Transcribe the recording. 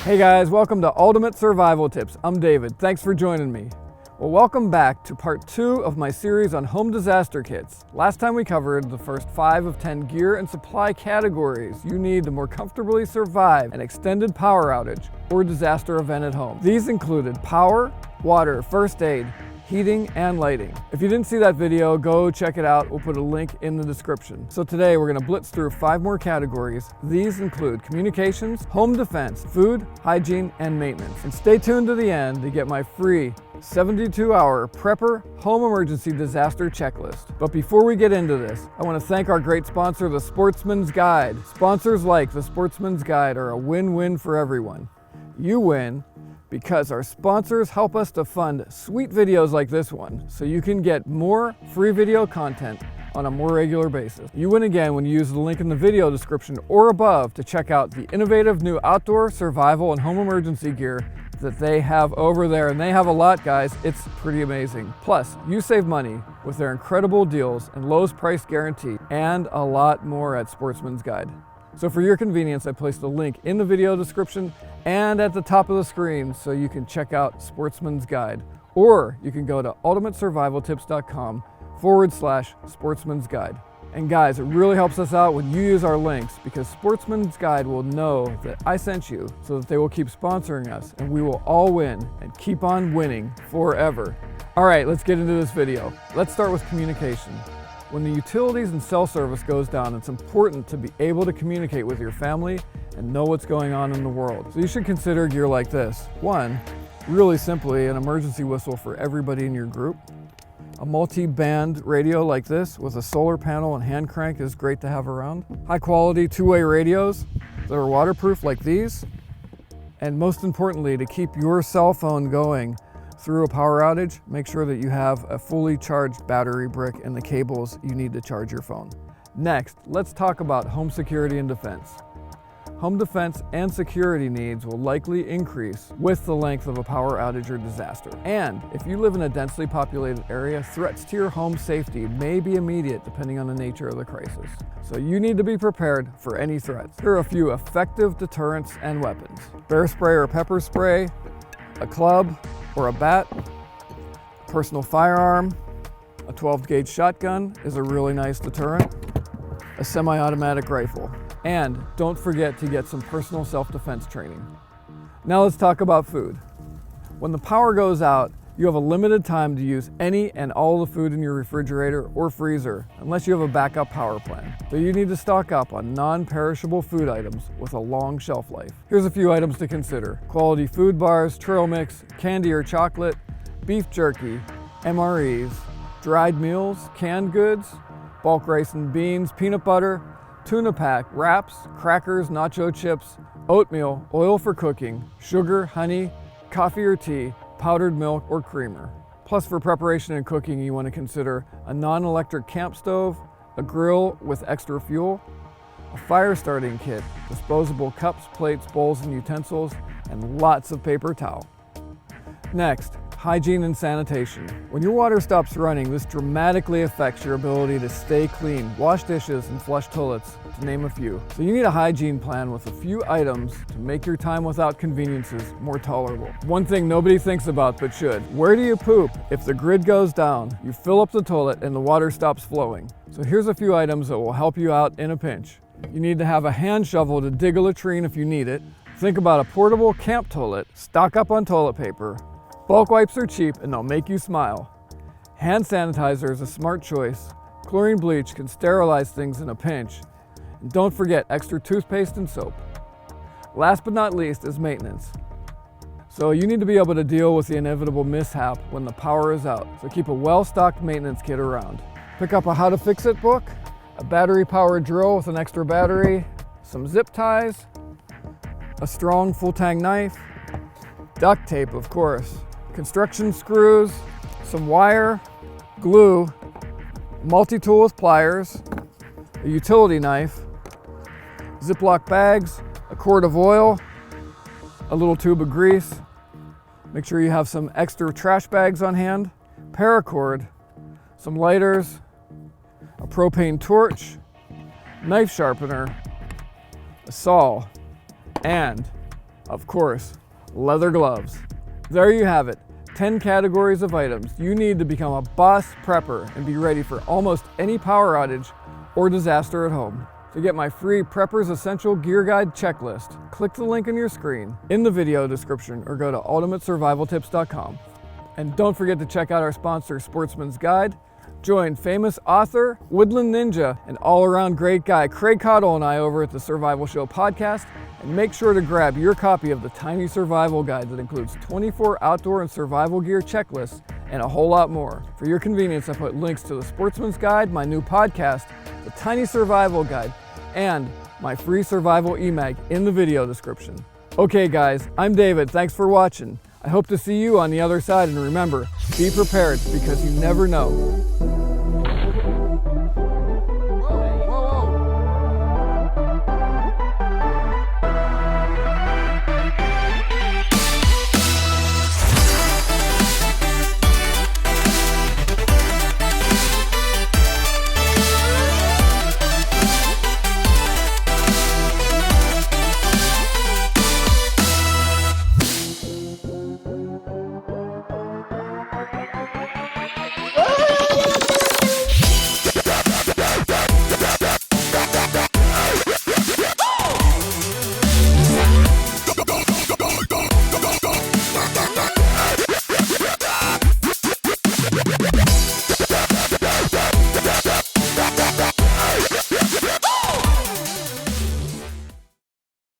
Hey guys, welcome to Ultimate Survival Tips. I'm David. Thanks for joining me. Well, welcome back to part 2 of my series on home disaster kits. Last time we covered the first 5 of 10 gear and supply categories you need to more comfortably survive an extended power outage or disaster event at home. These included power, water, first aid, heating, and lighting. If you didn't see that video, go check it out. We'll put a link in the description. So today we're gonna blitz through 5 more categories. These include communications, home defense, food, hygiene, and maintenance. And stay tuned to the end to get my free 72-hour prepper home emergency disaster checklist. But before we get into this, I want to thank our great sponsor, the Sportsman's Guide. Sponsors like the Sportsman's Guide are a win-win for everyone. You win because our sponsors help us to fund sweet videos like this one, so you can get more free video content on a more regular basis. You win again when you use the link in the video description or above to check out the innovative new outdoor, survival, and home emergency gear that they have over there. And they have a lot, guys. It's pretty amazing. Plus, you save money with their incredible deals and lowest price guarantee, and a lot more at Sportsman's Guide. So for your convenience, I placed a link in the video description and at the top of the screen so you can check out Sportsman's Guide. Or you can go to ultimatesurvivaltips.com/Sportsman's Guide. And guys, it really helps us out when you use our links, because Sportsman's Guide will know that I sent you, so that they will keep sponsoring us and we will all win and keep on winning forever. All right, let's get into this video. Let's start with communication. When the utilities and cell service goes down, it's important to be able to communicate with your family and know what's going on in the world. So you should consider gear like this. 1, really simply, an emergency whistle for everybody in your group. A multi-band radio like this with a solar panel and hand crank is great to have around. High quality 2-way radios that are waterproof like these. And most importantly, to keep your cell phone going through a power outage, make sure that you have a fully charged battery brick and the cables you need to charge your phone. Next, let's talk about home security and defense. Home defense and security needs will likely increase with the length of a power outage or disaster. And if you live in a densely populated area, threats to your home safety may be immediate depending on the nature of the crisis. So you need to be prepared for any threats. Here are a few effective deterrents and weapons. Bear spray or pepper spray, a club or a bat, a personal firearm, a 12-gauge shotgun is a really nice deterrent, a semi-automatic rifle. And don't forget to get some personal self-defense training. Now let's talk about food. When the power goes out, you have a limited time to use any and all the food in your refrigerator or freezer, unless you have a backup power plan. So you need to stock up on non-perishable food items with a long shelf life. Here's a few items to consider: quality food bars, trail mix, candy or chocolate, beef jerky, MREs, dried meals, canned goods, bulk rice and beans, peanut butter, tuna pack, wraps, crackers, nacho chips, oatmeal, oil for cooking, sugar, honey, coffee or tea, powdered milk or creamer. Plus, for preparation and cooking, you want to consider a non-electric camp stove, a grill with extra fuel, a fire starting kit, disposable cups, plates, bowls, and utensils, and lots of paper towel. Next, hygiene and sanitation. When your water stops running, this dramatically affects your ability to stay clean, wash dishes, and flush toilets, to name a few. So you need a hygiene plan with a few items to make your time without conveniences more tolerable. One thing nobody thinks about but should: where do you poop if the grid goes down, you fill up the toilet, and the water stops flowing? So here's a few items that will help you out in a pinch. You need to have a hand shovel to dig a latrine if you need it. Think about a portable camp toilet. Stock up on toilet paper. Bulk wipes are cheap and they'll make you smile. Hand sanitizer is a smart choice. Chlorine bleach can sterilize things in a pinch. And don't forget extra toothpaste and soap. Last but not least is maintenance. So you need to be able to deal with the inevitable mishap when the power is out. So keep a well-stocked maintenance kit around. Pick up a how to fix it book, a battery-powered drill with an extra battery, some zip ties, a strong full-tang knife, duct tape, of course, construction screws, some wire, glue, multi-tool with pliers, a utility knife, Ziploc bags, a quart of oil, a little tube of grease. Make sure you have some extra trash bags on hand, paracord, some lighters, a propane torch, knife sharpener, a saw, and of course, leather gloves. There you have it, 10 categories of items you need to become a boss prepper and be ready for almost any power outage or disaster at home. To get my free Prepper's Essential Gear Guide checklist, click the link on your screen in the video description or go to ultimatesurvivaltips.com. And don't forget to check out our sponsor, Sportsman's Guide. Join famous author, woodland ninja, and all-around great guy Craig Cottle and I over at the Survival Show podcast. And make sure to grab your copy of the Tiny Survival Guide that includes 24 outdoor and survival gear checklists and a whole lot more. For your convenience, I put links to the Sportsman's Guide, my new podcast, the Tiny Survival Guide, and my free survival e-mag in the video description. Okay guys, I'm David, thanks for watching. I hope to see you on the other side, and remember, be prepared because you never know.